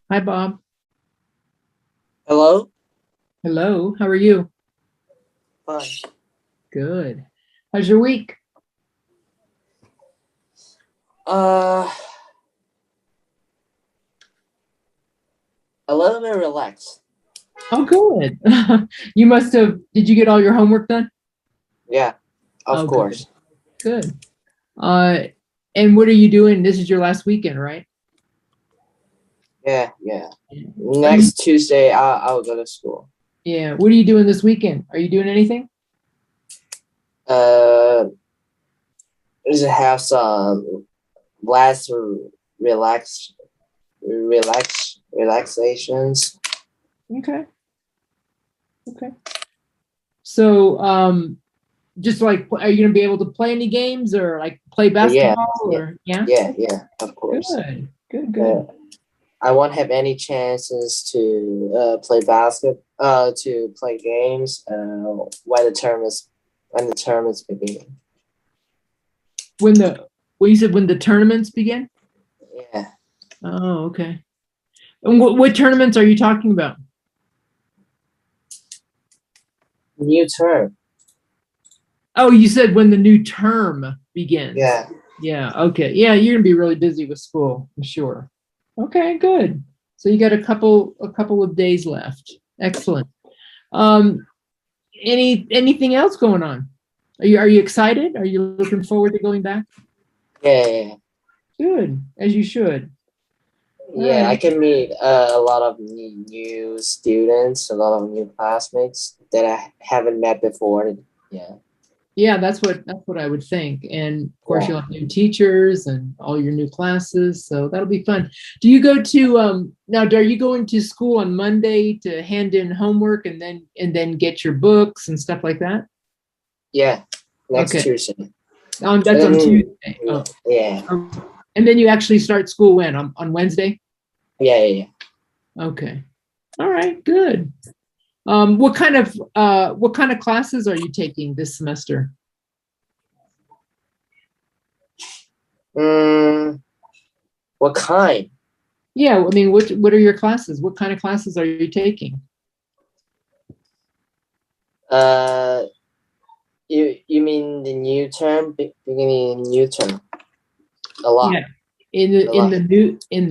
Hi, Bob. Hello? Hello. How are you? Fine. Good. How's your week? Uh, a little bit relaxed. Oh, good. You must have, did you get all your homework done? Yeah, of Oh, good. course. Good. Uh, and what are you doing? This is your last weekend, right? Yeah, yeah. Are you, Next Tuesday, I'll go to school. yeah, what are you doing this weekend? Are you doing anything? Uh, just have some last relax, relaxations. Okay. Okay. So, just like, are you gonna be able to play any games or like play Yeah, basketball yeah, or yeah? yeah, of course. Good. Good, Uh, good. I won't have any chances to to play games. When the term is beginning. When the, well, you said when the tournaments begin? Yeah. Oh, okay. And what tournaments are you talking about? New term. Oh, you said when the new term begins. Yeah. Yeah, okay. Yeah, you're gonna be really busy with school, I'm sure. Okay, good. So you got a couple of days left. Excellent. Um, anything else going on? Are you excited? Are you looking forward to going back? Yeah. Good, as you should. All Yeah. I right. can meet a lot of new students, a lot of new classmates that I haven't met before. Yeah. Yeah, that's what I would think. And of course, Yeah. you'll have new teachers and all your new classes, so that'll be fun. Do you go to now? Are you going to school on Monday to hand in homework and then get your books and stuff like that? Yeah. Next Okay, Tuesday. that's on And Tuesday. yeah. Oh, Yeah. and then you actually start school when on Wednesday? Yeah. Okay, all right, good. What kind of classes are you taking this semester? Mm, what kind? Yeah, I mean, what are your classes? What kind of classes are you taking? Uh, you mean the new term beginning new term? A lot. Yeah. In the A in lot.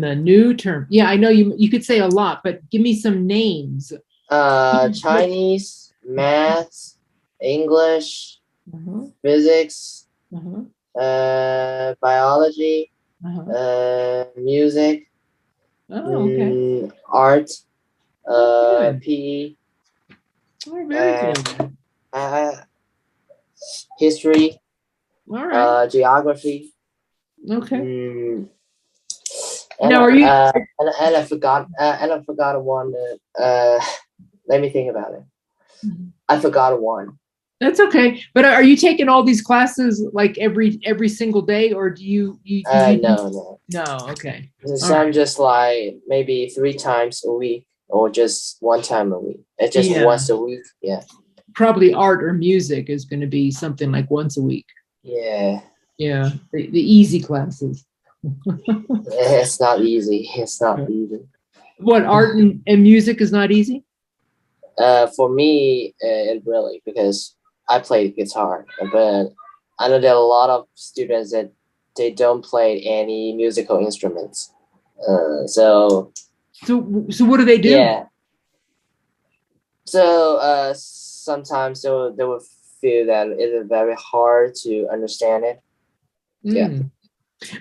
the new term. Yeah, I know you could say a lot, but give me some names. What? Chinese, math, English, Uh-huh, physics, uh-huh, biology, uh-huh. music, Oh, okay. art, Oh, good. PE, Oh, very uh, good. uh, history, All right. geography, Okay. mm, Now, are you? and I forgot one. Let me think about it. I forgot one. That's okay. But are you taking all these classes like every single day, or do you? No, no. No. Okay. All Some right. just like maybe 3 times a week or just 1 time a week. It's just Yeah. once a week. Yeah. Probably art or music is going to be something like once a week. Yeah. Yeah. The easy classes. It's not easy. It's not easy. What art and music is not easy? For me, it really because I play guitar, but I know there are a lot of students that they don't play any musical instruments. So So what do they do? yeah. So sometimes they will feel that it is very hard to understand it. Yeah. Mm.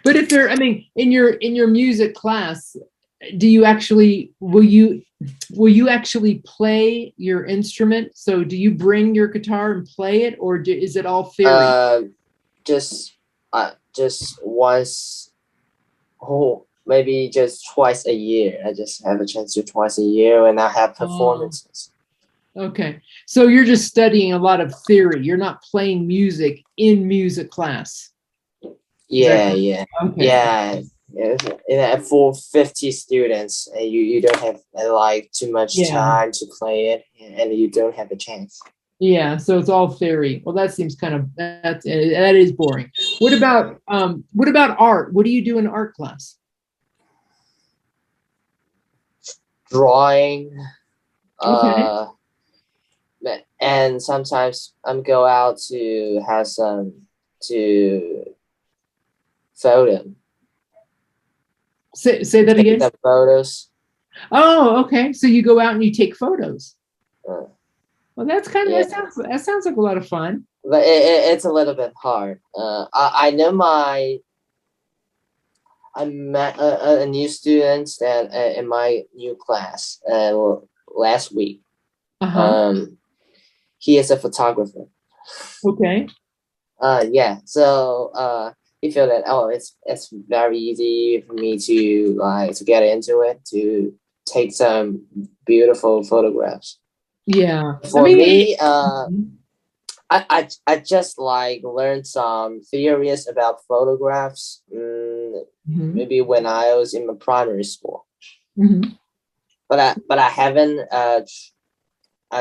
But if they're, I mean, in your music class, do you actually will you actually play your instrument? So do you bring your guitar and play it, or is it all theory? Uh, just once, oh, maybe just twice a year. I just have a chance to twice a year when I have Oh, performances. okay. So you're just studying a lot of theory. You're not playing music in music class. Is that Yeah, correct? yeah, Okay. yeah. For 50 students, you don't have like too much Yeah. time to play it, and you don't have a chance. Yeah, so it's all theory. Well, that seems kind of that is boring. What about art? What do you do in art class? drawing. Okay. And sometimes I'm go out to have some to photo, Say that take again. some photos. Oh, okay. So you go out and you take photos. Uh, Well, that's kind of yeah, that sounds like a lot of fun. but it's a little bit hard. I know I met a new student that in my new class last week. Uh-huh. Um, he is a photographer. Okay. Yeah. So he feel that it's very easy for me to like to get into it to take some beautiful photographs. Yeah. I For mean, me, I just like learned some theories about photographs. mhm, Maybe when I was in my primary school, mhm. but I haven't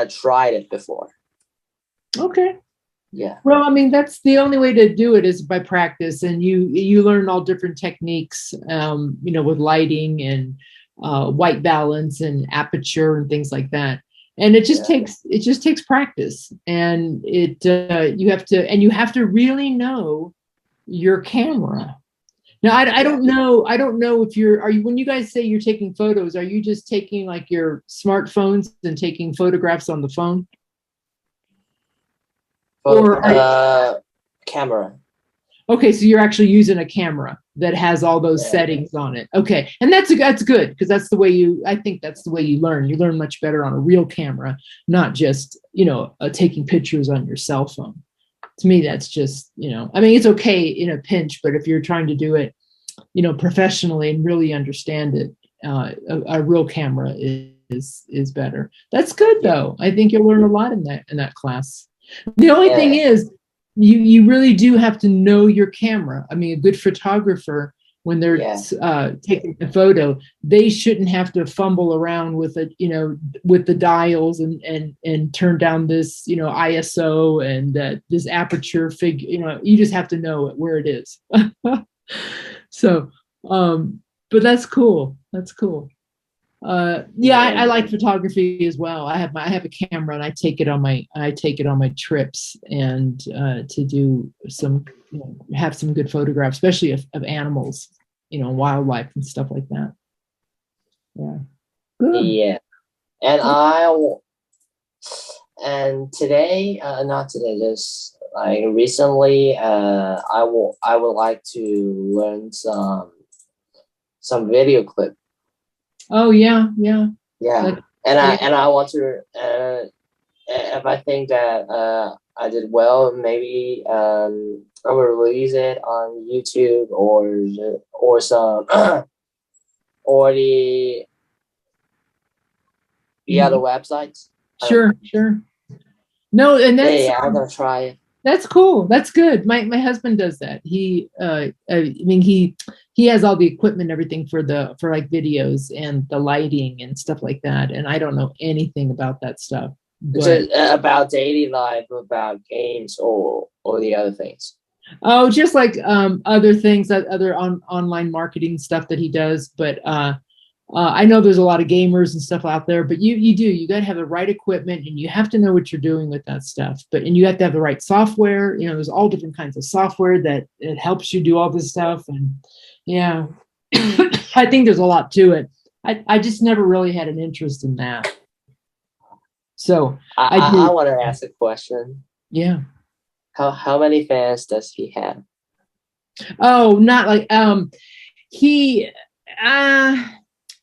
tried it before. Okay. Yeah. Well, I mean, that's the only way to do it is by practice, and you learn all different techniques, with lighting and white balance and aperture and things like that. And Yeah. it just takes practice, and you have to really know your camera. Now, Yeah. I don't know if are you, when you guys say you're taking photos, are you just taking like your smartphones and taking photographs on the phone? For Or are, camera. okay, so you're actually using a camera that has all those Yeah. settings on it. Okay. And that's good because that's the way I think that's the way you learn. You learn much better on a real camera, not just, taking pictures on your cell phone. To me, that's just, I mean, it's okay in a pinch, but if you're trying to do it, professionally and really understand it, a real camera is better. That's good Yeah. though. I think you'll learn a lot in that class. The only thing Yeah. is, you really do have to know your camera. I mean, a good photographer, when they're Yeah. taking a photo, they shouldn't have to fumble around with it, with the dials and turn down this, ISO and this aperture figure. You just have to know where it is. So, but that's cool. That's cool. Yeah, Yeah. I like photography as well. I have a camera and I take it on my trips and to do some, have some good photographs, especially of animals, wildlife and stuff like that. Yeah, good. Yeah. And and today, not today, just like recently, I would like to learn some video clip. Oh yeah, yeah. Yeah. That, yeah. And I want to if I think that I did well, maybe I will release it on YouTube or some or the other Mhm. websites. I don't know. Sure, sure. No, and Yeah, yeah, I'm gonna try it. that's cool. That's good. My husband does that. I mean, he has all the equipment and everything for like videos and the lighting and stuff like that. And I don't know anything about that stuff. But Just about daily life, about games or the other things. oh, just like other things, that other online marketing stuff that he does. But I know there's a lot of gamers and stuff out there, but you got to have the right equipment and you have to know what you're doing with that stuff. And you have to have the right software. There's all different kinds of software that it helps you do all this stuff. And yeah, I think there's a lot to it. I just never really had an interest in that. So I I do. want to ask a question. Yeah. How many fans does he have? Oh, not like he uh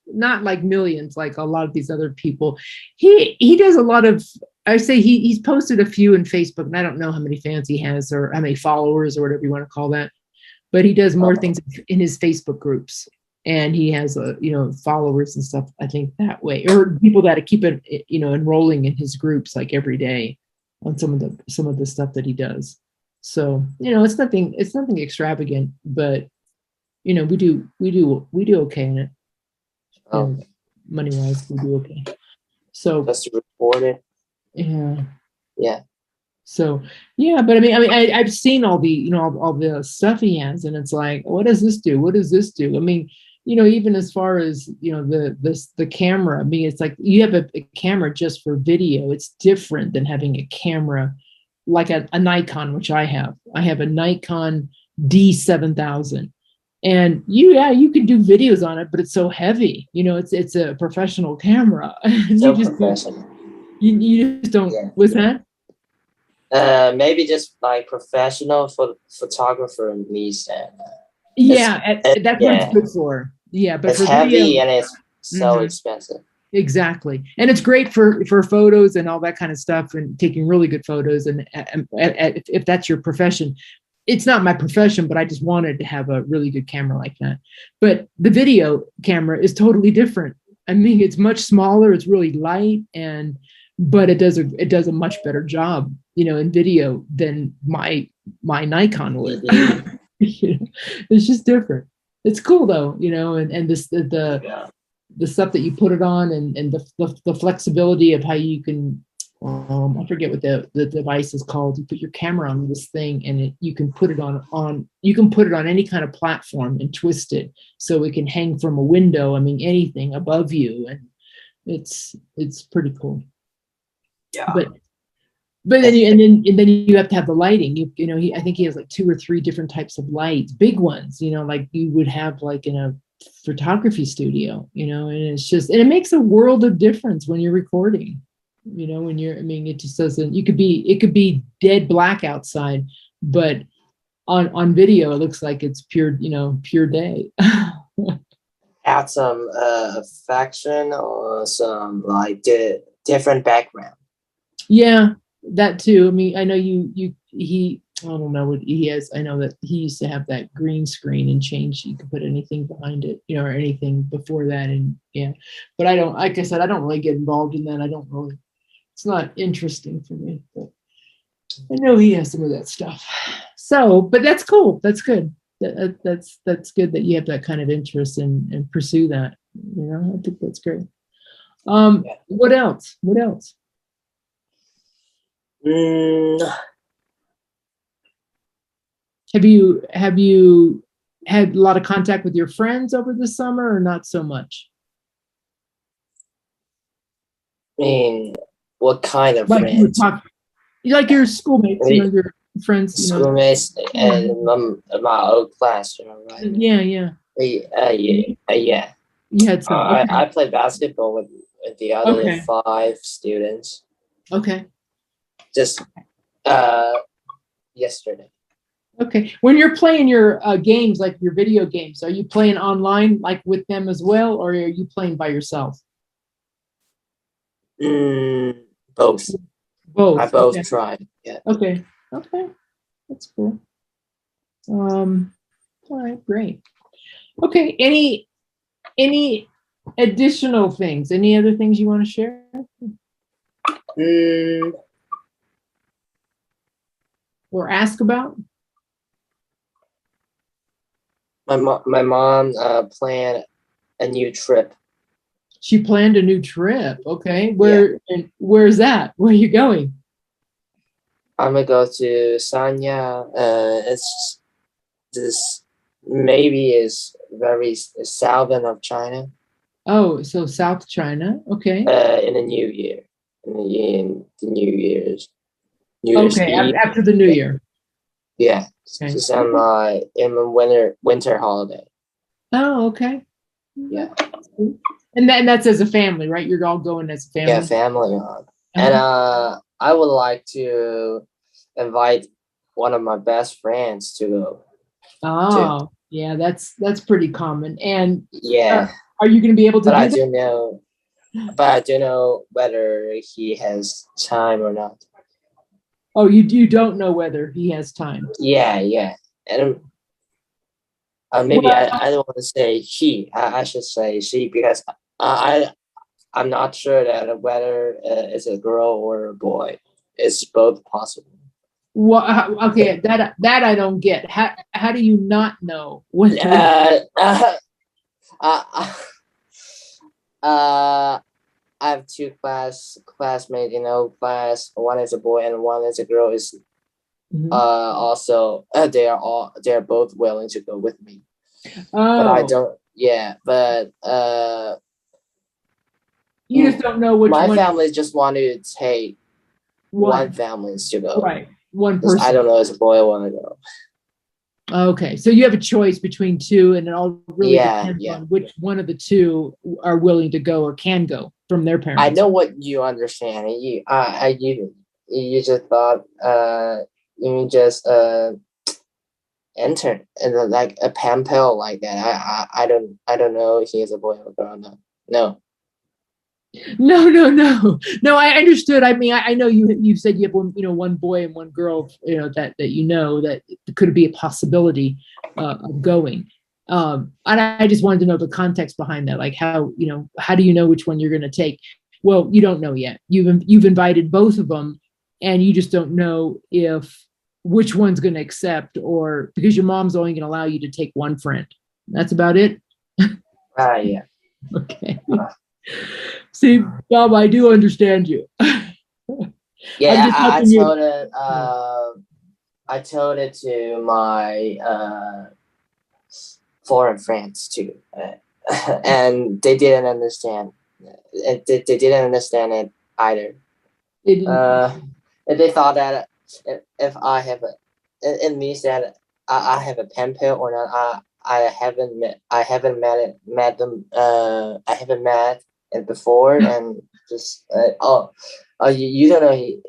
not like millions like a lot of these other people. He does a lot of, I say he's posted a few in Facebook, and I don't know how many fans he has or how many followers or whatever you want to call that, but he does more things in his Facebook groups, and he has followers and stuff, I think, that way, or people that keep it, enrolling in his groups like every day on some of the stuff that he does. So it's nothing extravagant, but we do okay in it, Oh, money wise, we do okay. So just to report it. yeah, Yeah. so yeah, but I've seen all the all the stuff he has, and it's like, what does this do? What does this do? I mean, even as far as, the camera, I mean, it's like you have a camera just for video. It's different than having a camera like a Nikon, which I have. I have a Nikon D7000. And you can do videos on it, but it's so heavy. It's a professional camera. And So professional. you just don't, Yeah. what's that? Maybe just like professional for photographer needs that. Yeah, that's what it's Yeah, good for. Yeah, but it's for heavy video, and it's so mhm, expensive. exactly. And it's great for photos and all that kind of stuff and taking really good photos. And if that's your profession, it's not my profession, but I just wanted to have a really good camera like that. But the video camera is totally different. I mean, it's much smaller, it's really light, but it does a much better job, in video than my Nikon would. Mhm. It's just different. It's cool though, and this Yeah. the stuff that you put it on, and the flexibility of how you can, I forget what the device is called. You put your camera on this thing, and you can put it on any kind of platform and twist it so it can hang from a window. I mean, anything above you, and it's pretty cool. Yeah. But then you have to have the lighting. I think he has like 2 or 3 different types of lights, big ones, like you would have like in a photography studio, and it makes a world of difference when you're recording. I mean, it just doesn't. It could be dead black outside, but on video it looks like it's pure day. Add some affection or some like different background. Yeah, that too. I mean, I know I don't know what he has. I know that he used to have that green screen and change. You could put anything behind it, or anything before that. And yeah, but I don't, like I said, I don't really get involved in that. It's not interesting for me, but I know he has some of that stuff. So, but that's cool. That's good. That's good that you have that kind of interest and pursue that. I think that's great. What else? What else? Mm, Have you had a lot of contact with your friends over the summer, or not so much? I mean, what kind of Like you would friends? talk, like your schoolmates, your friends, Schoolmates Yeah, and my old class, right? yeah, yeah. Yeah. You had some. I Okay, played basketball with the other okay, 5 students okay, just uh yesterday. okay. When you're playing your games, like your video games, are you playing online, like with them as well, or are you playing by yourself? Both. I Both. both Okay, tried. Yeah. okay, okay. That's cool. All right, great. Okay, any additional things? Any other things you want to share Mm, or ask about? my mom planned a new trip. She planned a new trip. Okay, Yeah. where's that? Where are you going? I'm gonna go to Sanya. It's this maybe is very southern of China. Oh, so South China. Okay. In the New Year, in the New Year's Okay, Eve. after the New Year. Yeah, Okay. just on my in the winter holiday. Oh, okay. Yeah, And then that's as a family, right? You're all going as a yeah, family. family on. And Uh-huh. I would like to invite one of my best friends to go too. Oh, yeah, that's pretty common. And uh, Yeah, are you going to be able to but do that? I do know whether he has time or not. Oh, you don't know whether he has time. Yeah, yeah, and maybe Well, I don't want to say he. I should say she because I'm not sure that whether it's a girl or a boy. It's both possible. okay, that I don't get. How do you not know whether? Uh, uh, uh, uh, I have two classmates in old class. One is a boy and one is a girl. Is Mhm. also they are both willing to go with me, but I Oh, don't. yeah, but You just don't know which my one. family just wanted to take one One, family to go. right? One Because I person. don't know if it's a boy or want to go. Okay, so you have a choice between two, and it all really Yeah, depends yeah. on which one of the two are willing to go or can go from their I parents. know what you understand. You just thought you just enter and like a pen pal like that. I don't know if he is a boy or girl. No, no. No, no, no, no. I understood. I mean, I know you said you have one, one boy and one girl, that that could be a possibility of going. And I just wanted to know the context behind that, like how do you know which one you're going to take? Well, you don't know yet. You've invited both of them, and you just don't know if which one's going to accept, or because your mom's only going to allow you to take one friend. That's about it. Yeah. Okay. See, Bob, I do understand you. I'm Yeah, just helping you. I told it to my foreign friends too, and they didn't understand. They didn't understand it either. They didn't. And they thought that if I have a, it means that I have a pen pal or not. I haven't met them. I haven't met it before, and just you don't know he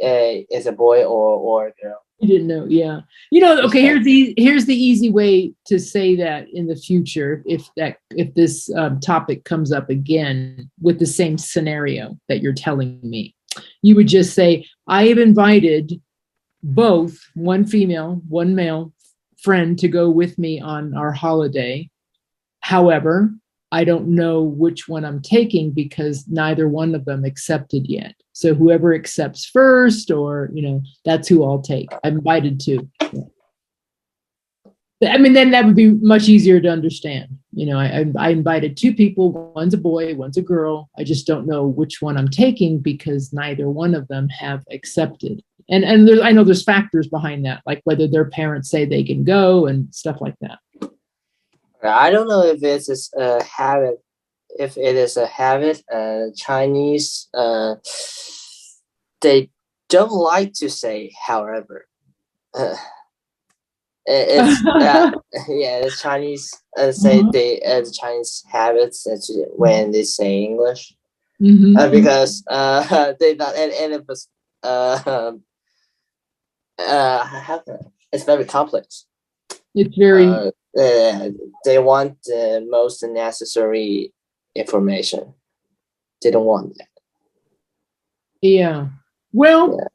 is a boy or a girl. You didn't know, yeah. Okay. Here's the easy way to say that in the future, if this topic comes up again with the same scenario that you're telling me, you would just say, I have invited both one female, one male friend to go with me on our holiday. However, I don't know which one I'm taking because neither one of them accepted yet. So whoever accepts first, or that's who I'll take. I'm invited to. I mean, then that would be much easier to understand. I invited two people. One's a boy, one's a girl. I just don't know which one I'm taking because neither one of them have accepted. And I know there's factors behind that, like whether their parents say they can go and stuff like that. I don't know if it's a habit. If it is a habit, Chinese they don't like to say however. It's yeah, the Chinese say they as Chinese habits when they say English because they not and it was how can it's very complex. It's very they want the most necessary information. They don't want that. Yeah. Well, Yeah.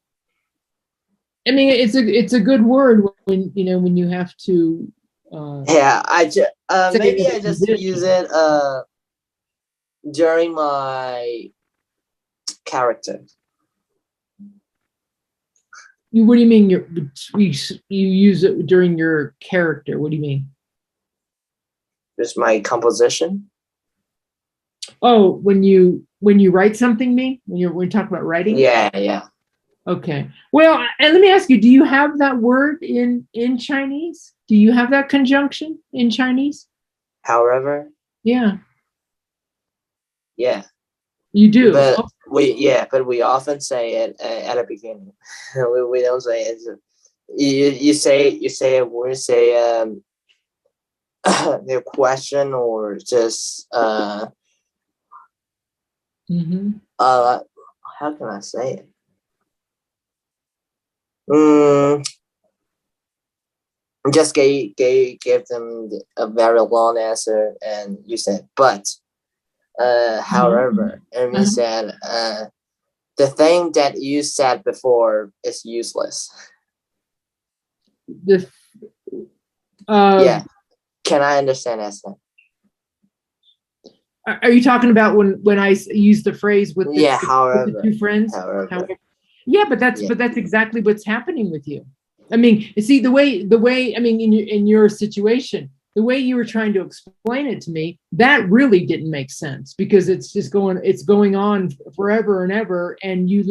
I mean, it's a good word when when you have to. Yeah, I just maybe I just position. use it during my character. What do you mean? You use it during your character? What do you mean? Just my composition. Oh, when you write something, when you talk about writing? Yeah, yeah. Okay. Well, and let me ask you: do you have that word in Chinese? Do you have that conjunction in Chinese? However. Yeah. Yeah. You do. But we often say it at the beginning. we don't say it. You say a word, say the question or just how can I say it? Just gave them a very long answer, and you said, but however, and he said, the thing that you said before is useless. Yeah, can I understand that? Are you talking about when I use the phrase with the, however, with the two friends? However. Yeah, but that's exactly what's happening with you. I mean, you see the way I mean in your situation, the way you were trying to explain it to me, that really didn't make sense because it's going on forever and ever, and you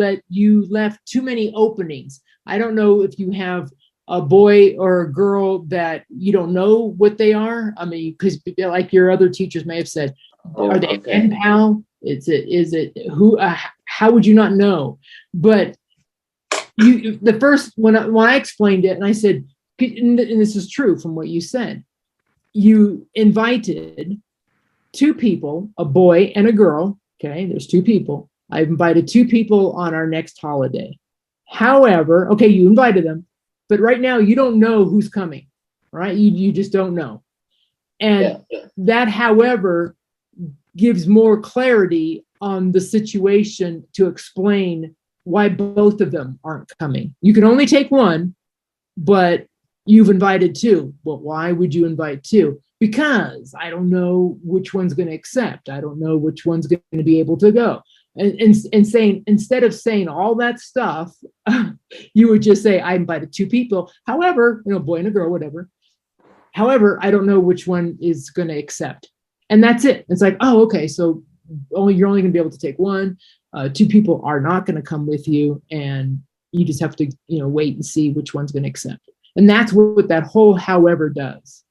left too many openings. I don't know if you have a boy or a girl that you don't know what they are? I mean, because like your other teachers may have said, are they a pen pal? Is it who? How would you not know? But the first when I explained it, and I said, and this is true from what you said, you invited two people, a boy and a girl. Okay, there's two people. I've invited two people on our next holiday. However, okay, you invited them, but right now you don't know who's coming, right? You just don't know. And that, however, gives more clarity on the situation to explain why both of them aren't coming. You can only take one, but you've invited two. Well, why would you invite two? Because I don't know which one's going to accept. I don't know which one's going to be able to go. And saying, instead of saying all that stuff, you would just say, I invited two people. However, boy and a girl, whatever. However, I don't know which one is going to accept. And that's it. It's like, oh, okay. So you're only going to be able to take one. Two people are not going to come with you. And you just have to, wait and see which one's going to accept. And that's what that whole however does.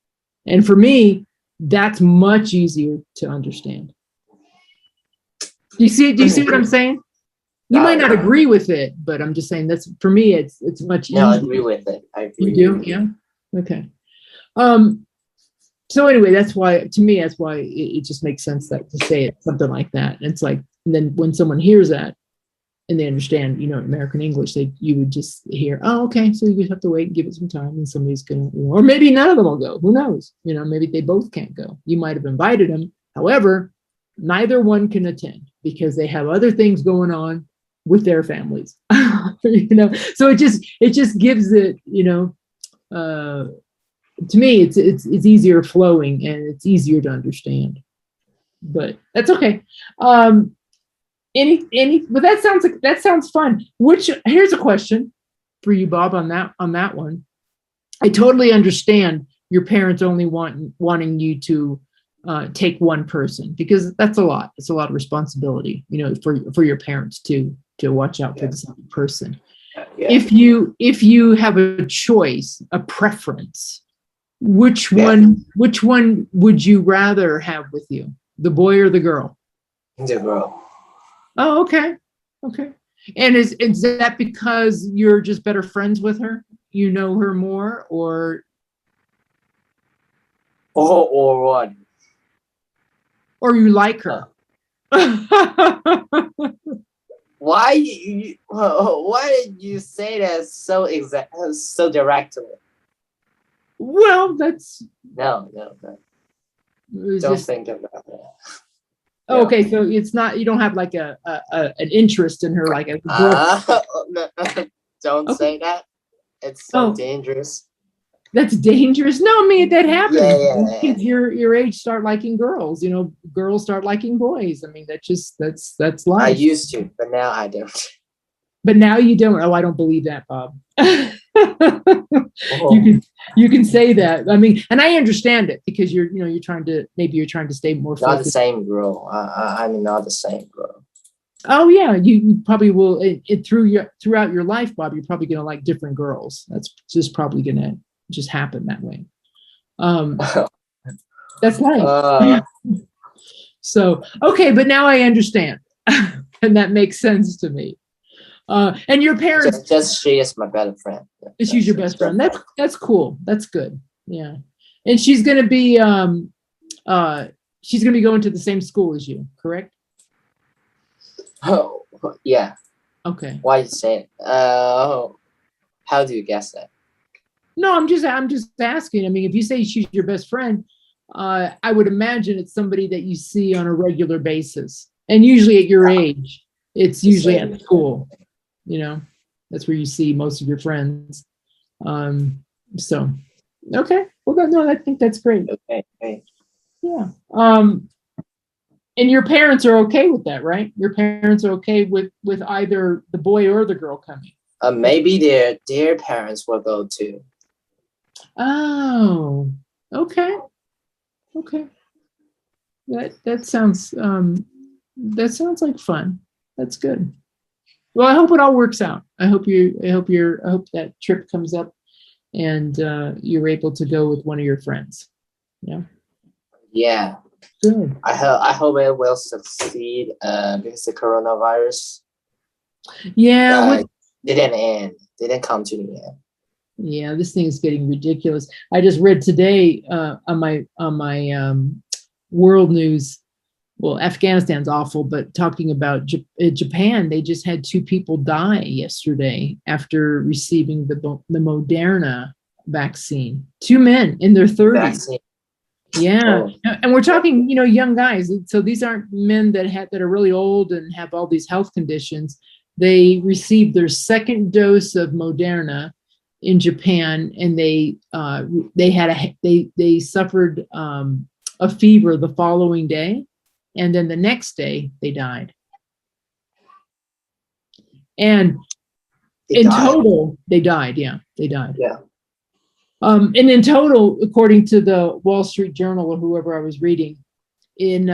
And for me, that's much easier to understand. Do you see what I'm saying? You might not agree with it, but I'm just saying that's, for me, it's much easier. No, I agree with it. I agree. You do? Yeah. Okay. So anyway, that's why it just makes sense that to say it something like that. And it's like, and then when someone hears that and they understand, American English, you would just hear, oh, okay, so you just have to wait and give it some time, and somebody's gonna, or maybe none of them will go. Who knows? Maybe they both can't go. You might have invited them. However, neither one can attend because they have other things going on with their families. So it just gives it, to me, it's easier flowing and it's easier to understand. But that's okay. But that sounds fun. Here's a question for you, Bob, on that one. I totally understand your parents only wanting you to take one person, because that's a lot. It's a lot of responsibility, for your parents to watch out for this other person. Yeah. If you have a choice, a preference, which one would you rather have with you, the boy or the girl? The girl. Oh, okay. And is that because you're just better friends with her? You know her more, or what? Or you like her? Why did you say that so directly? Well, that's no. Don't think about that. Oh, okay, so it's not, you don't have like an interest in her, like a no, don't say that. It's so dangerous. That's dangerous. No, I mean, that happens. Yeah. Kids your age start liking girls. Girls start liking boys. I mean, that's life. I used to, but now I don't. But now you don't. Oh, I don't believe that, Bob. You can say that. I mean, and I understand it, because you're trying to stay more focused. Not the same girl. I'm not the same girl. Oh yeah, you probably will. Throughout your life, Bob, you're probably gonna like different girls. That's just probably gonna just happen that way. That's life. So okay, but now I understand, and that makes sense to me. And your parents, just she is my better friend. Yeah, she's your best friend. That's cool. That's good. Yeah. And she's gonna be going to the same school as you, correct? Oh yeah. Okay. Why you say it? How do you guess that? No, I'm just asking. I mean, if you say she's your best friend, I would imagine it's somebody that you see on a regular basis, and usually at your age, it's usually at school. That's where you see most of your friends. So, okay. Well, no, I think that's great. Okay. Yeah. And your parents are okay with that, right? Your parents are okay with either the boy or the girl coming. Maybe their parents will go too. Oh, okay. That sounds like fun. That's good. Well, I hope it all works out. I hope that trip comes up and you're able to go with one of your friends. Yeah. Yeah. Good. I hope it will succeed because the coronavirus Yeah. What? didn't end, didn't come to the end. Yeah, this thing is getting ridiculous. I just read today on my world news. Well, Afghanistan's awful, but talking about Japan, they just had 2 people die yesterday after receiving the Moderna vaccine. 2 men in their 30s. Vaccine. Yeah, Oh. and we're talking, young guys. So these aren't men that are really old and have all these health conditions. They received their 2nd dose of Moderna in Japan, and they suffered a fever the following day, and then the next day they died. And total, they died. Yeah, they died. Yeah. And in total, according to the Wall Street Journal or whoever I was reading, and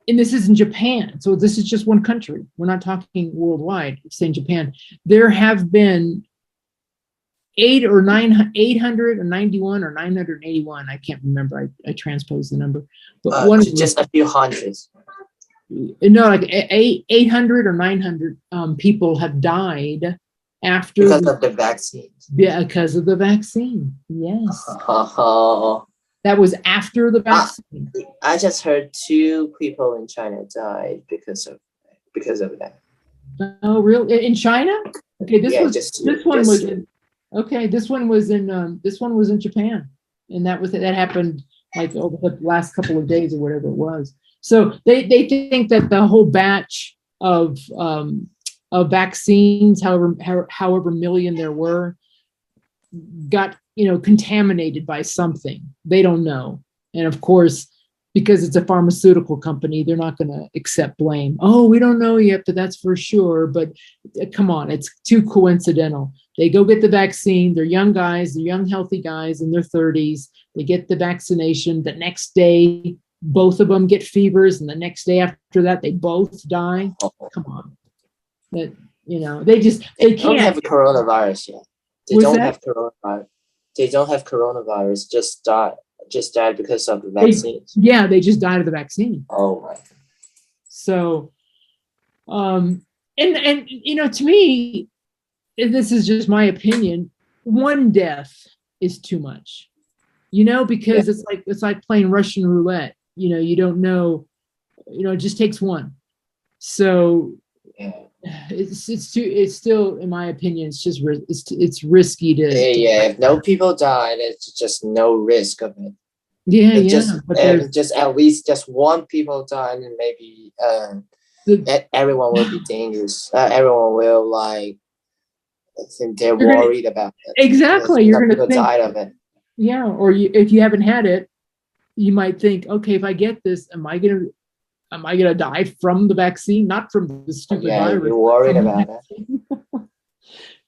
this is in Japan, so this is just one country. We're not talking worldwide. It's saying Japan. There have been 891 or 981. I can't remember. I transposed the number, but one just a few hundreds. No, like 800 or 900 people have died after because of the vaccine. Yeah, because of the vaccine. Yes. Oh. That was after the vaccine. I just heard 2 people in China died because of that. Oh, really? In China? Okay, this one was in Japan, and that happened like over the last couple of days or whatever it was. So they think that the whole batch of vaccines, however million there were, got contaminated by something. They don't know, and of course, because it's a pharmaceutical company, they're not going to accept blame. Oh, we don't know yet, but that's for sure. But come on, it's too coincidental. They go get the vaccine. They're young guys, they're young, healthy guys in their 30s. They get the vaccination. The next day, both of them get fevers, and the next day after that, they both die. Come on, that they can't. Don't have coronavirus yet. They don't have coronavirus. Just died because of the vaccines. They just died of the vaccine. Oh my. So, and to me, this is just my opinion. One death is too much, because it's like playing Russian roulette. You don't know. It just takes one. So. Yeah. It's still, in my opinion, it's just it's risky to. If no people die, there's just no risk of it. Just at least just one people die, and maybe everyone will be dangerous. Everyone will I think they're worried about it. Exactly, you're going to think died of it. Yeah, or if you haven't had it, you might think, okay, if I get this, am I gonna die from the vaccine, not from the stupid virus? You're worried about it.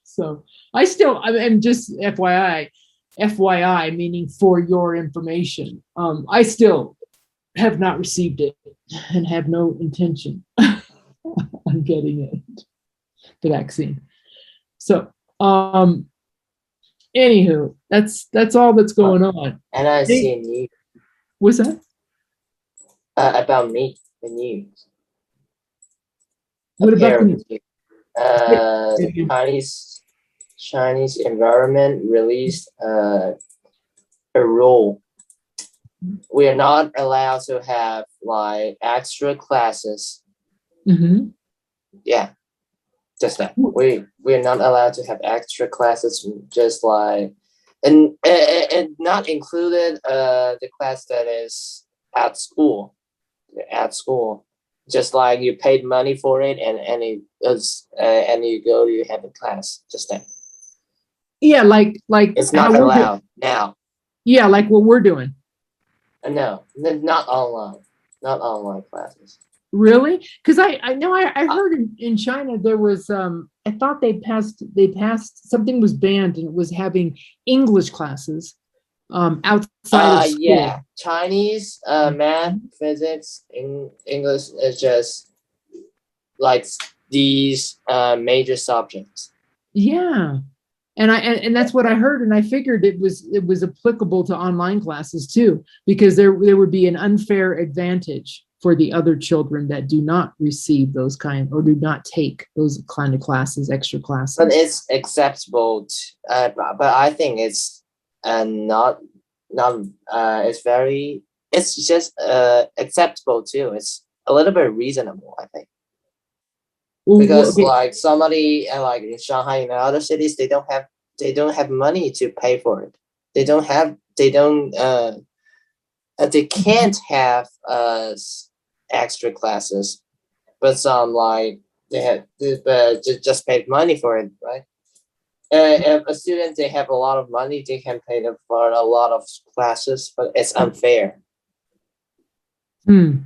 So I'm just FYI, meaning for your information. I still have not received it and have no intention on getting it, the vaccine. So, anywho, that's all that's going on. And I see news. What's that? About me. The news. What about the Chinese environment released a rule. We are not allowed to have extra classes. Mm-hmm. Yeah, just that. We are not allowed to have extra classes. Just and not included the class that is at school. Just you paid money for it, and you go to have a class. Just that. Yeah, like it's not allowed now. Yeah, like what we're doing. No, not online classes. Really? Because I know I heard in China there was I thought they passed something was banned, and it was having English classes outside of school. Yeah, Chinese, math, physics, English is just these major subjects. Yeah. And that's what I heard, and I figured it was applicable to online classes too, because there would be an unfair advantage for the other children that do not receive those kind or do not take those kind of classes, extra classes. But it's acceptable. But I think it's not it's just acceptable too. It's a little bit reasonable, I think. Because Okay. like somebody like in Shanghai and other cities, they don't have money to pay for it. They can't have extra classes, but some like they just paid money for it, right? If a student they have a lot of money, they can pay them for a lot of classes, but it's unfair. Do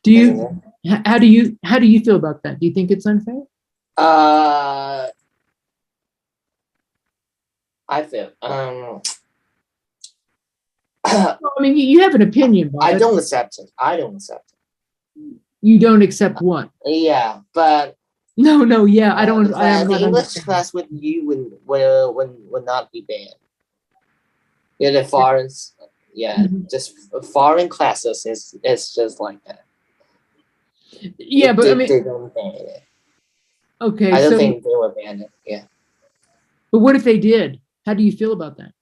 you? How do you feel about that? Do you think it's unfair? I feel I mean, you have an opinion, Bob. I don't accept it. I don't accept it. You don't accept what? Yeah, but no, yeah, I don't. The English class with you would not be banned. Yeah, the foreign, just foreign classes is just like that. Yeah, but I mean, they don't ban it. Okay, I don't think they would ban it. Yeah. But what if they did? How do you feel about that?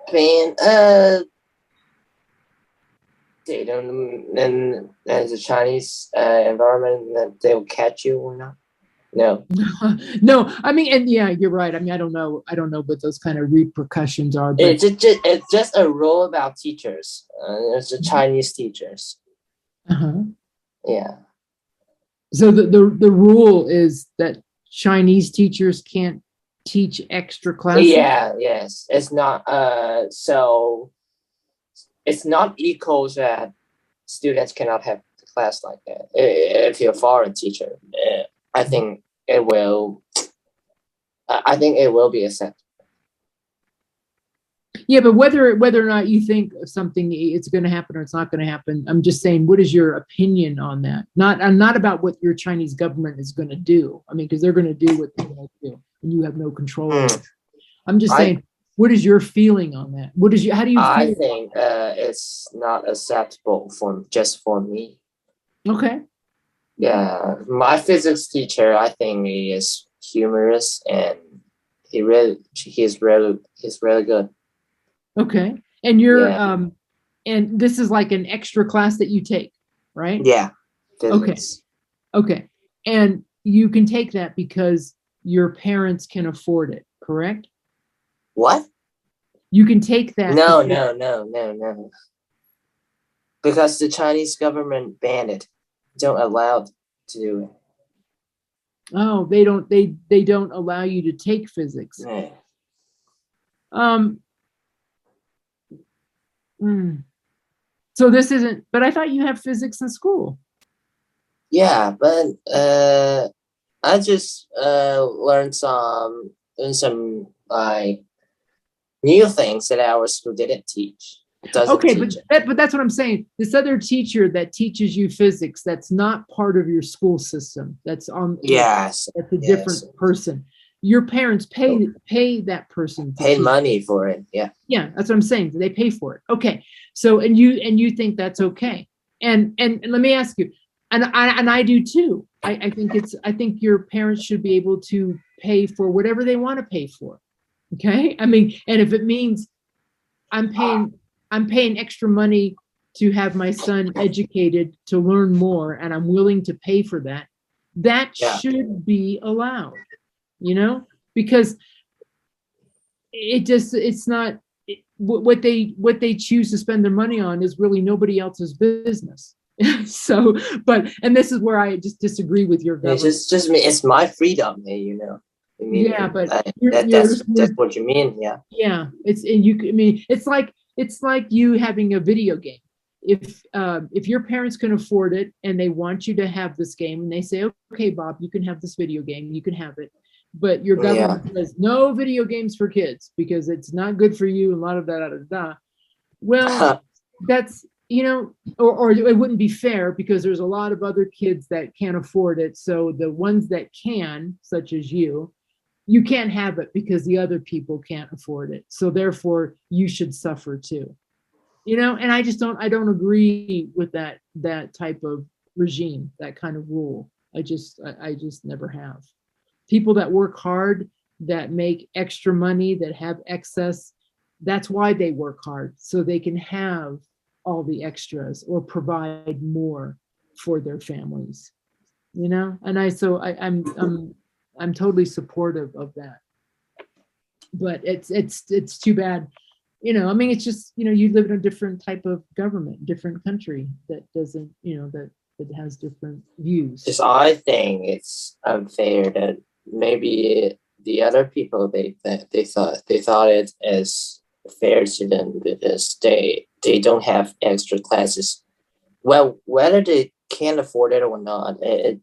I mean, they don't, and as a Chinese environment, that they will catch you or not. No. No, I mean, and yeah, you're right. I mean, I don't know what those kind of repercussions are. But It's just a rule about teachers. It's the Chinese teachers. Yeah. So the rule is that Chinese teachers can't teach extra classes? Yeah, yes. It's not so it's not equal that students cannot have a class like that. If you're a foreign teacher, I think it will be accepted. Yeah, but whether or not you think something it's going to happen or it's not going to happen, I'm just saying, what is your opinion on that? I'm not about what your Chinese government is going to do. I mean, because they're going to do what they want to do, and you have no control over it. I'm just saying, what is your feeling on that? How do you feel? I think it's not acceptable for me. Okay. Yeah, my physics teacher, I think he is humorous and he's really good. Okay. And you're and this is like an extra class that you take, right? Yeah. Physics. Okay. And you can take that because your parents can afford it, correct? What? You can take that. No. Because the Chinese government banned it. Don't allow to do it. Oh, they don't allow you to take physics. Yeah. So this isn't, but I thought you have physics in school. Yeah, but I just learned some like new things that our school didn't teach. Okay, but that's what I'm saying. This other teacher that teaches you physics, that's not part of your school system. That's on. Yes. That's a different person. Your parents pay that person. Pay money for it. Yeah. Yeah, that's what I'm saying. They pay for it. Okay. So and you think that's okay. And let me ask you, and I do too. I think your parents should be able to pay for whatever they want to pay for. Okay. I mean, and if it means I'm paying extra money to have my son educated to learn more, and I'm willing to pay for that, should be allowed, because it's not what they choose to spend their money on is really nobody else's business. So, and this is where I just disagree with your government. It's just me. It's my freedom, I mean, yeah, but that's what you mean. Yeah. Yeah. It's like you having a video game. If your parents can afford it and they want you to have this game and they say, okay, Bob, you can have this video game, you can have it. But your government says no video games for kids because it's not good for you and da. Well, that's, or it wouldn't be fair because there's a lot of other kids that can't afford it. So the ones that can, such as you, you can't have it because the other people can't afford it. So therefore you should suffer too. And I don't agree with that type of regime, that kind of rule. I just never have. People that work hard, that make extra money, that have excess, that's why they work hard, so they can have all the extras or provide more for their families. And I'm totally supportive of that. But it's too bad. I mean, it's just, you live in a different type of government, different country that doesn't, that has different views. Just I think it's unfair that maybe the other people they thought it as fair to them because they don't have extra classes. Well, whether they can afford it or not, it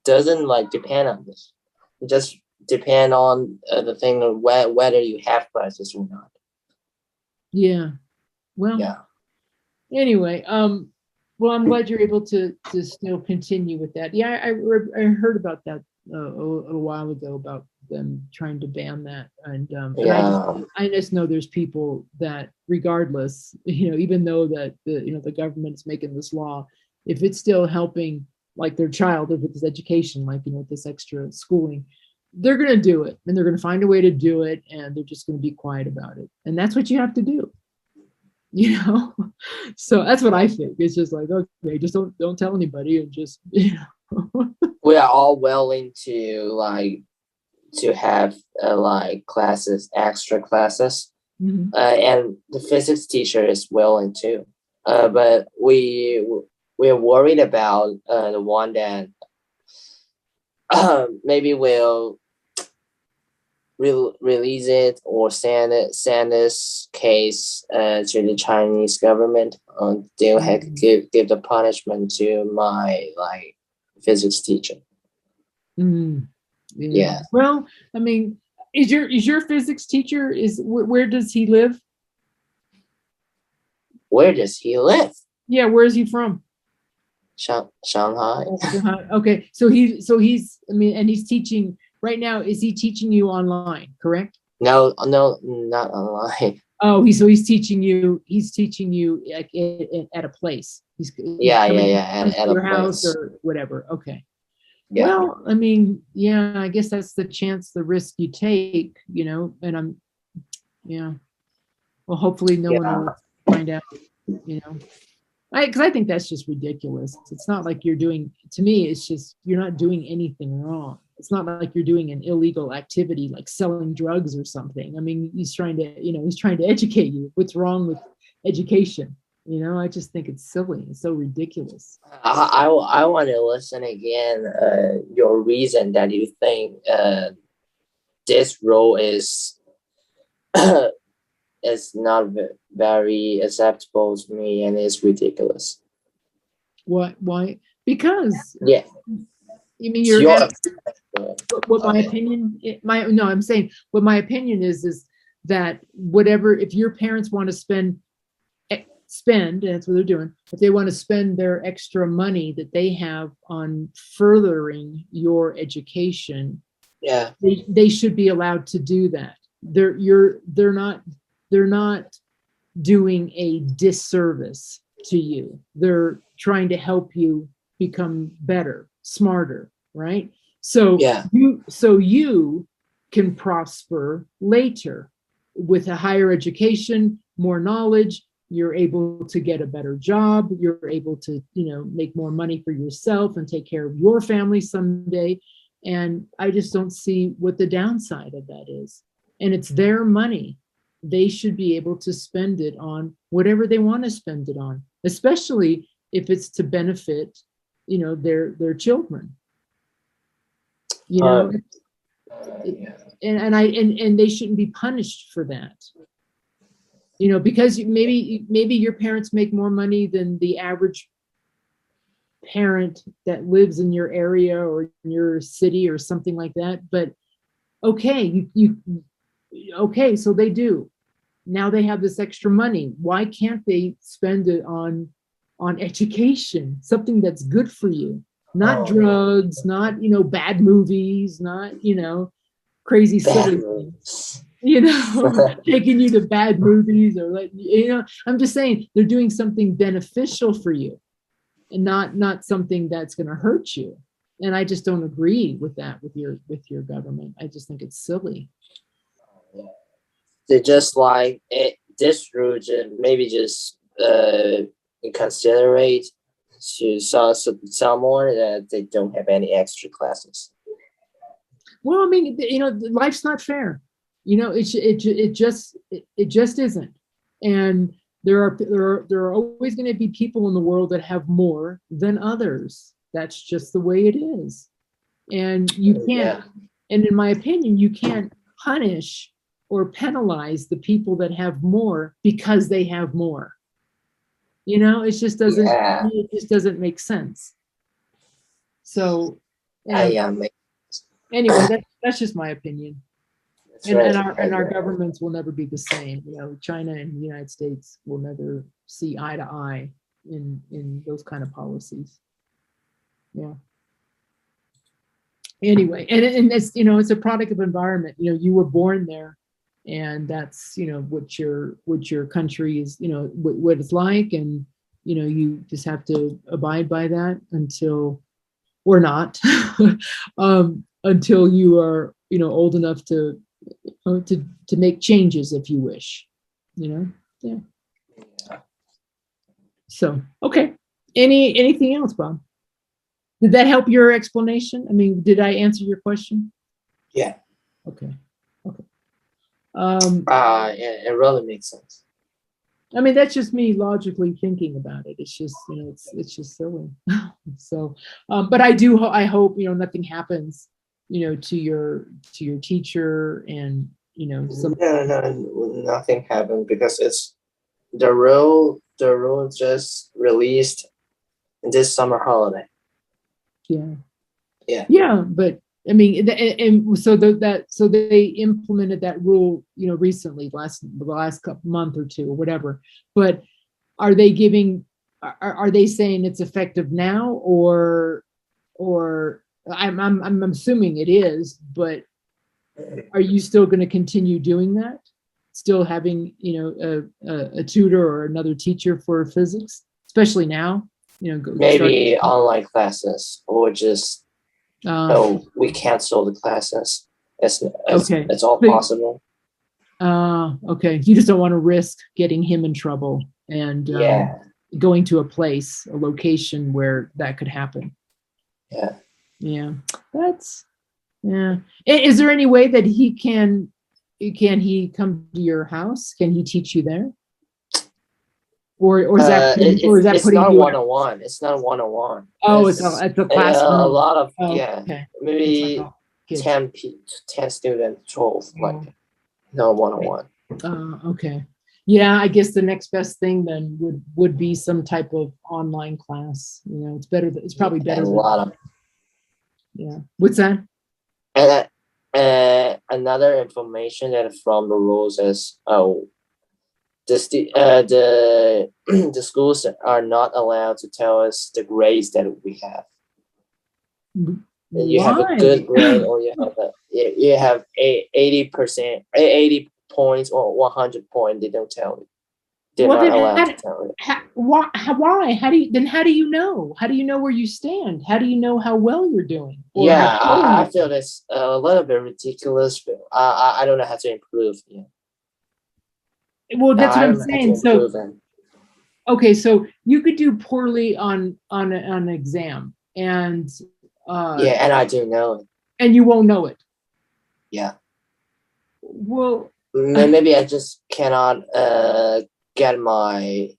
doesn't like depend on this. It just depend on the thing of whether you have classes or not. Yeah. Well. Yeah. Anyway, well, I'm glad you're able to still continue with that. Yeah, I heard about that a little while ago about them trying to ban that, and I just know there's people that, regardless, even though that the government's making this law, if it's still helping like their child with this education, like with this extra schooling, they're going to do it, and they're going to find a way to do it, and they're just going to be quiet about it, and that's what you have to do. So that's what I think. It's just like, okay, just don't tell anybody, and just we are all willing to have like classes, extra classes, and the physics teacher is willing too, but we're worried about the one that maybe will release it or send this case to the Chinese government. They'll have to give the punishment to my like physics teacher. Yeah. Well, I mean, is your physics teacher, where does he live? Where does he live? Yeah, where is he from? Shanghai. Okay, so he's I mean, and he's teaching right now. Is he teaching you online, correct? No, not online. Oh, he's teaching you. He's teaching you at a place. He's yeah, at your house place. or whatever. Okay. Yeah. Well, I mean, yeah, I guess that's the chance, the risk you take, and well, hopefully no one will find out, because I think that's just ridiculous. It's not like to me, it's just, you're not doing anything wrong. It's not like you're doing an illegal activity like selling drugs or something. I mean, he's trying to educate you. What's wrong with education? I just think it's silly. It's so ridiculous. I want to listen again. Your reason that you think this role is is not very acceptable to me and it's ridiculous. What? Why? Because yeah. You mean you're asking what my opinion? No, I'm saying what my opinion is that whatever, if your parents want to spend, and that's what they're doing. If they want to spend their extra money that they have on furthering your education, they should be allowed to do that. They're not doing a disservice to you. They're trying to help you become better, smarter, right? So you can prosper later with a higher education, more knowledge. You're able to get a better job. You're able to, make more money for yourself and take care of your family someday. And I just don't see what the downside of that is. And it's their money. They should be able to spend it on whatever they want to spend it on, especially if it's to benefit, their children. And they shouldn't be punished for that. Because maybe your parents make more money than the average parent that lives in your area or in your city or something like that. But okay, okay, so they do. Now they have this extra money. Why can't they spend it on education, something that's good for you? Not drugs, not, bad movies, not, crazy, Bad silly things, moves. taking you to bad movies or I'm just saying they're doing something beneficial for you and not something that's going to hurt you. And I just don't agree with that with your government. I just think it's silly. They just like it, this route, maybe just considerate to someone that they don't have any extra classes. Well, I mean, life's not fair. It just isn't. And there are always going to be people in the world that have more than others. That's just the way it is. And you can't, Yeah. and in my opinion, you can't punish or penalize the people that have more because they have more. Yeah. It just doesn't make sense. So, and Yeah. anyway, that's just my opinion. That's And right. our governments will never be the same. China and the United States will never see eye to eye in those kind of policies. Yeah. Anyway, and it's it's a product of environment. You were born there, and that's what your country is. What it's like, and you just have to abide by that until or not, until you are old enough to make changes if you wish. Yeah. So okay. Anything else, Bob? Did that help your explanation? I mean, did I answer your question? Yeah. Okay. Yeah, it really makes sense. I mean, that's just me logically thinking about it. It's just, it's just silly. So, but I hope, nothing happens, to your teacher and, some. No, nothing happened because it's the rule just released this summer holiday. Yeah. Yeah. Yeah. But I mean, and so so they implemented that rule, recently, the last month or two or whatever. But are they are they saying it's effective now, or I'm assuming it is, but are you still going to continue doing that? Still having, a tutor or another teacher for physics, especially now, Maybe online classes or just we cancel the classes. Okay. It's all possible. Okay. You just don't want to risk getting him in trouble and Yeah. going to a location where that could happen. Yeah. Yeah. Yeah. Is there any way that can he come to your house? Can he teach you there? Or is that it's putting not you one-on-one. It's not one-on-one. Oh, it's a classroom. A lot of Okay. maybe 10 students, 12, like no one-on-one. Okay. Yeah, I guess the next best thing then would be some type of online class. It's better. It's probably better. And a lot of. Yeah. What's that? And another information that from the rules is the schools are not allowed to tell us the grades that we have. You have a good grade, or you have 80%, 80 points or 100 points. They don't tell you. They're not allowed to tell you. Why? How do you know? How do you know where you stand? How do you know how well you're doing? Yeah, I feel that's a little bit ridiculous, but I don't know how to improve. Yeah. Well, that's what I'm saying. So, okay, so you could do poorly on an exam, and yeah, and I do know it, and you won't know it. Yeah. Well, maybe I just cannot get my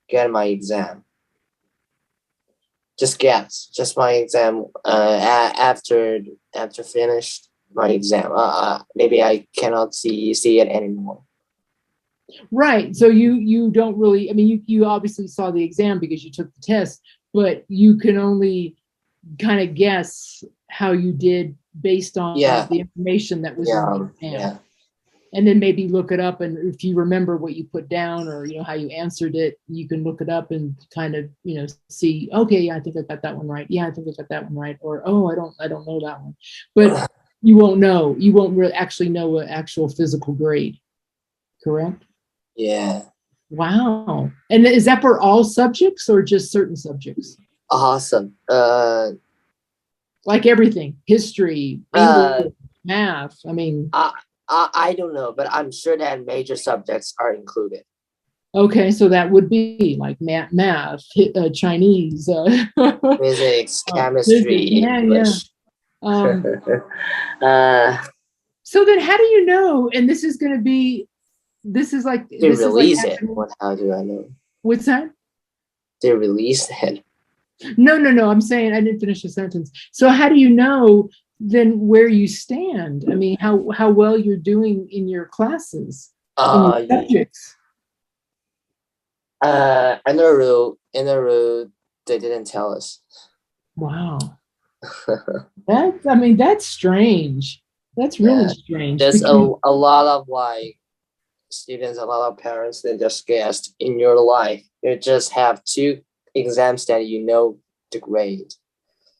exam. Just my exam after finished my exam. Maybe I cannot see it anymore. Right. So you don't really. I mean, you obviously saw the exam because you took the test, but you can only kind of guess how you did based on the information that was in the exam. Yeah. And then maybe look it up, and if you remember what you put down or how you answered it, you can look it up and kind of see, okay, yeah, I think I got that one right. Yeah, I think I got that one right. Or I don't know that one. But You won't know. You won't actually know an actual physical grade, correct? Yeah. Wow. And is that for all subjects or just certain subjects? Awesome. Like everything, history, Uh, English, math. I mean, I don't know, but I'm sure that major subjects are included. okay, so that would be like math, Chinese, Physics, physics. chemistry, Yeah, yeah. English. Um, uh, so then how do you know? And they this is like release it. happening. What? How do I know? What's that? They release it. No, no, no. I'm saying I didn't finish the sentence. So how do you know then where you stand? I mean, how well you're doing in your classes, in your Yeah. subjects? In the rule, they didn't tell us. Wow. I mean, that's strange. That's really Yeah, strange there's because a lot of like students, a lot of parents that just guessed in your life. You just have two exams that you know the grade.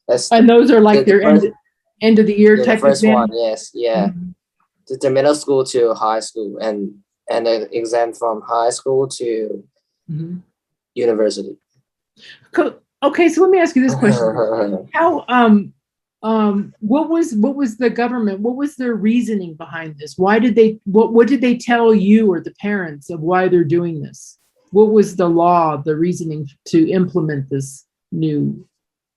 That's and those are like the their first, end of the year yeah, the type first one. exams. Yes, yeah, Mhm. the middle school to high school, and the exam from high school to Mhm. university. Okay, so let me ask you this question. How what was the government, what was their reasoning behind this? Why did they what did they tell you or the parents of why they're doing this? What was the law, the reasoning to implement this new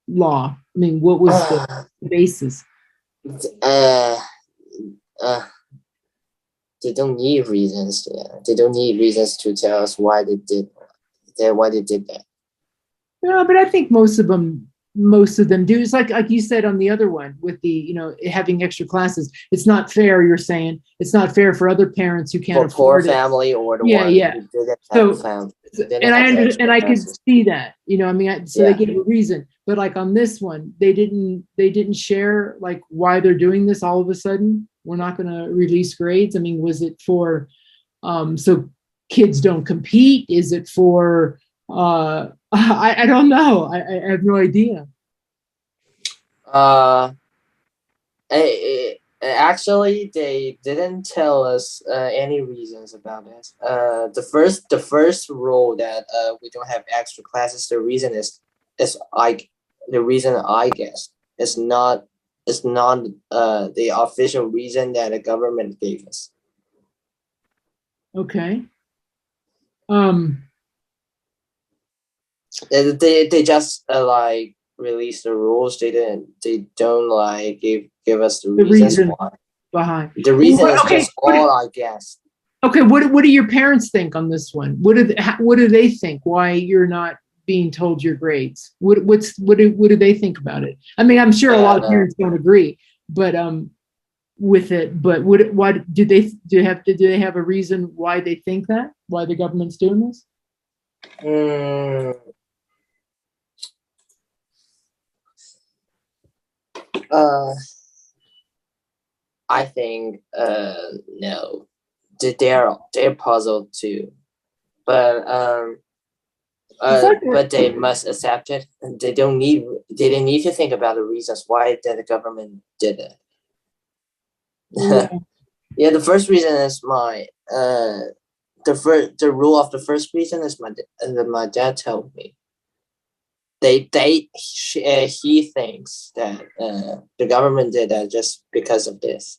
law? I mean, what was the basis? uh, uh, they don't need reasons. Yeah. They don't need reasons to tell us why they did that. No, but I think most of them do. It's like you said on the other one with the, having extra classes. It's not fair, you're saying. It's not fair for other parents who can't For poor afford it. family or the Yeah, one yeah. who didn't have a So family, and didn't have and extra I could classes. see that, I mean, so they Yeah. gave a reason, but like on this one, they didn't share like why they're doing this all of a sudden. We're not going to release grades. I mean, was it for so kids don't compete? Is it for I don't know. I have no idea. Uh, actually, they didn't tell us any reasons about this. The first rule that we don't have extra classes. The reason is I the reason I guess it's not the official reason that the government gave us. Okay. Um, They just like release the rules. They don't like give us the the reasons reason why. behind. The reason is Okay. just all I guess. Okay. What do your parents think on this one? What do they think? Why you're not being told your grades? What do they think about it? I mean, I'm sure a lot of Uh, parents don't agree, but with it. But why do they have a reason why they think that? Why the government's doing this? mm, uh, I think no. They're puzzled too, but It's like but they must accept it. And they don't need to think about the reasons why the government did it. yeah. Yeah, the first reason is the rule of the first reason is my dad told me. He thinks that the government did that just because of this.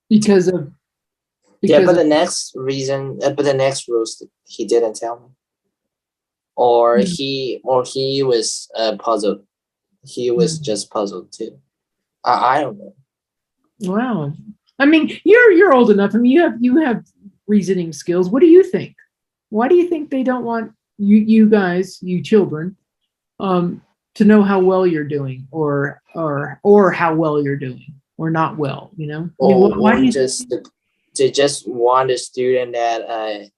Because of Yeah, because but of but the next rules he didn't tell me, or he was puzzled. He was mm, just puzzled too. I don't know. wow. I mean, you're old enough. I mean, you have reasoning skills. What do you think? Why do you think they don't want you guys, you children, to know how well you're doing, or how well you're doing, or not well? I mean, why do Or you? just they just want a student that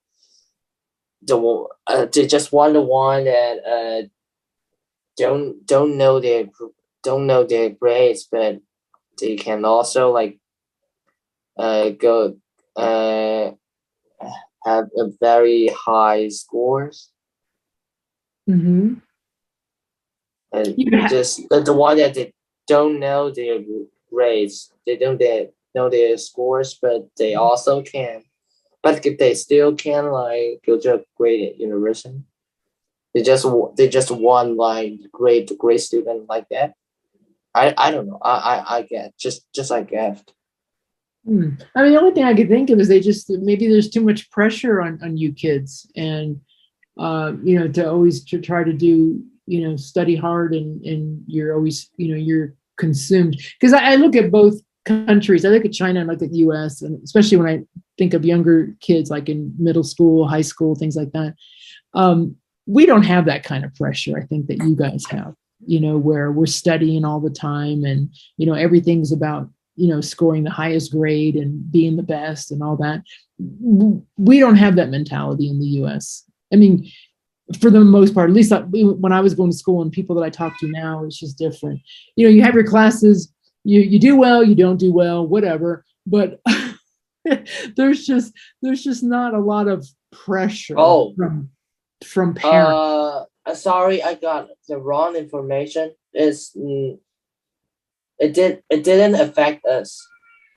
they just want the one that don't know their grades, but they can also like go uh have a very high scores, Mm-hmm. and You ha- just the one that don't know their grades. They don't know their scores, but they also can. But they still can like go to a great university. They just want like great student like that. I don't know. I get just I get. I mean, the only thing I could think of is they just maybe there's too much pressure on you kids, and to always to try to do study hard, and you're always you're consumed. Because I look at both countries. I look at China and look at the U.S. and especially when I think of younger kids like in middle school, high school, things like that. We don't have that kind of pressure. I think that you guys have. Where we're studying all the time, and everything's about scoring the highest grade and being the best and all that. We don't have that mentality in the US. I mean, for the most part, at least when I was going to school and people that I talk to now, it's just different. You have your classes, you do well, you don't do well, whatever. But there's just not a lot of pressure from parents. Sorry, I got the wrong information. It didn't affect us.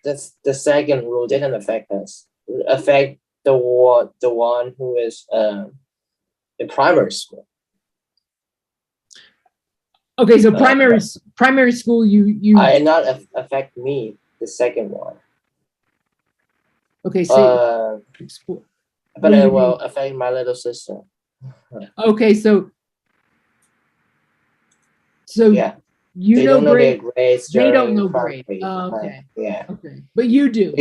That's the second rule didn't affect us. It affect the one who is in primary school. Okay, so primary school, you I not affect me. The second one. Okay, so but it will affect my little sister. Okay, so yeah. They don't know grade. Their grades. They don't know grade. Okay. Yeah. Okay, but you do.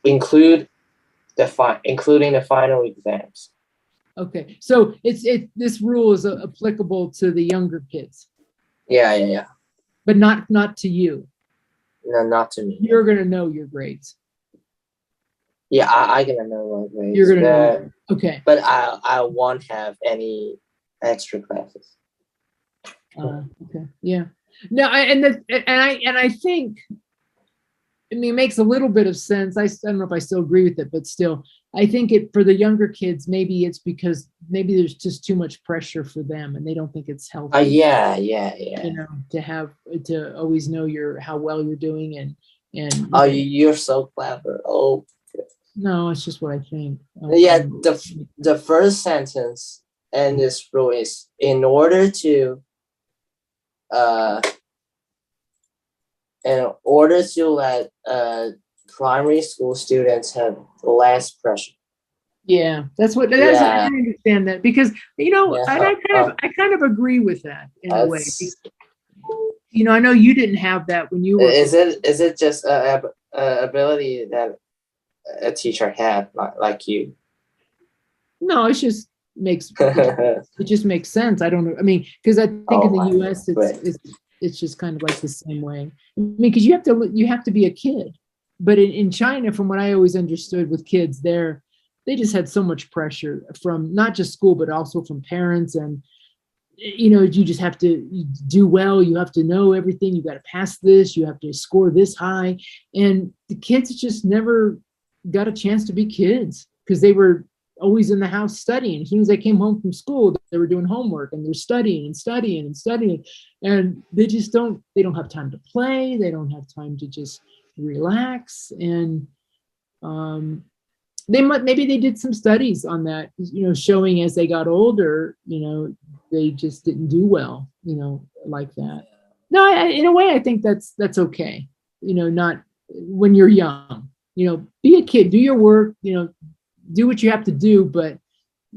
Including the final exams. Okay, so this rule is applicable to the younger kids. Yeah. But not to you. No, not to me. You're gonna know your grades. Yeah, I gonna know my grades. You're gonna know. Okay. But I won't have any extra classes. Okay. Yeah. No, I think, I mean, it makes a little bit of sense. I don't know if I still agree with it, but still, I think for the younger kids, maybe it's because maybe there's just too much pressure for them, and they don't think it's healthy. Yeah. To always know how well you're doing, and you're so clever. Oh. No, it's just what I think. The first sentence in this rule is in order to let primary school students have less pressure. Yeah, that's what. I understand that because I kind of agree with that in a way. I know you didn't have that when you were. Is it just a ability that a teacher had like you? No, it just makes sense. I don't know. I mean, because I think in the U.S. it's just kind of like the same way. I mean, because you have to be a kid, but in China, from what I always understood with kids, they just had so much pressure from not just school but also from parents, and you just have to do well. You have to know everything. You got to pass this. You have to score this high, and the kids just never got a chance to be kids because they were always in the house studying. As soon as they came home from school, they were doing homework and they're studying, and they don't have time to play. They don't have time to just relax. And maybe they did some studies on that, showing as they got older, they just didn't do well, like that. No, in a way, I think that's okay. Not when you're young, be a kid, do your work, do what you have to do, but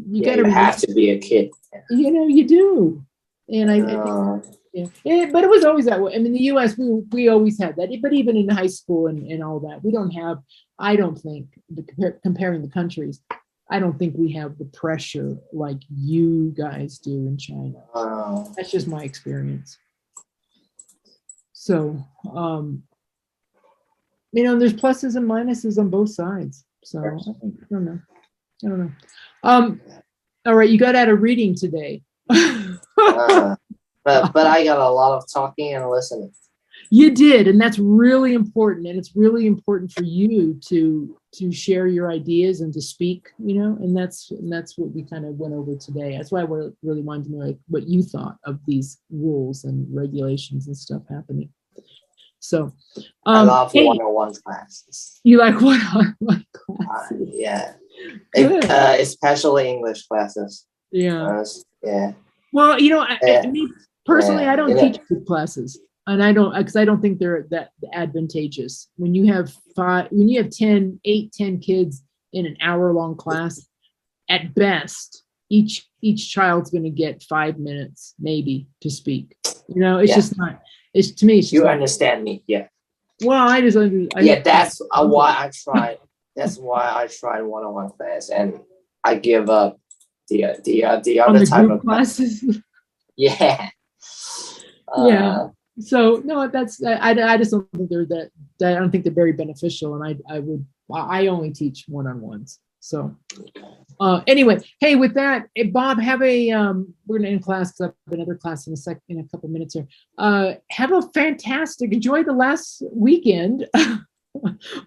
you have to be a kid. You do. And I think, but it was always that way. I mean, the U.S., we always had that, but even in high school and all that, we don't have, I don't think, comparing the countries, I don't think we have the pressure like you guys do in China. That's just my experience. So, there's pluses and minuses on both sides. So I don't know. All right, you got out of reading today. But I got a lot of talking and listening. You did, and that's really important. And it's really important for you to share your ideas and to speak, and that's what we kind of went over today. That's why I really wanted to know like what you thought of these rules and regulations and stuff happening. So I love hey, one-on-one classes. you like one-on-one classes? Yeah. Good. Especially English classes. Yeah. Yeah. Well, me personally, I don't teach group classes, and because I don't think they're that advantageous. When you have 10 kids in an hour-long class, at best, each child's going to get 5 minutes maybe to speak. It's just not. It's to me. It's just you not, understand me, yeah. Well, I just that's why I tried. That's why I tried one-on-one class, and I give up the other type of classes. Yeah. Yeah. So no, that's I just don't think they're that. I don't think they're very beneficial, and I only teach one-on-ones. So anyway, hey, with that, Bob, have a we're gonna end class because I have another class in a couple minutes here. Have a fantastic, enjoy the last weekend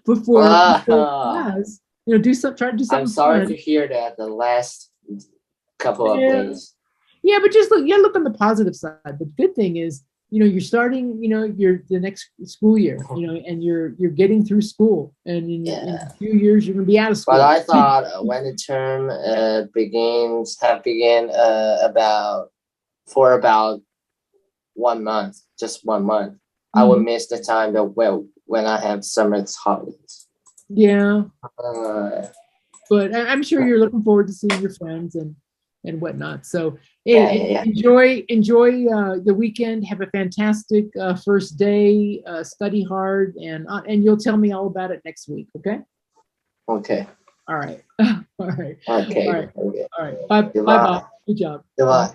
before class. Try to do something. I'm sorry fun. to hear that the last couple of days. Yeah, but just look on the positive side. The good thing is, you're starting, the next school year, and you're getting through school, and in a few years you're gonna be out of school. But I thought when the term began about 1 month, just 1 month, I would miss the time when I have summer holidays. Yeah. But I'm sure you're looking forward to seeing your friends and whatnot. So enjoy the weekend. Have a fantastic first day. Study hard, and you'll tell me all about it next week. Okay. Okay. All right. All right. Okay. All right. All right. Bye. Bye. Bob. Good job. Goodbye.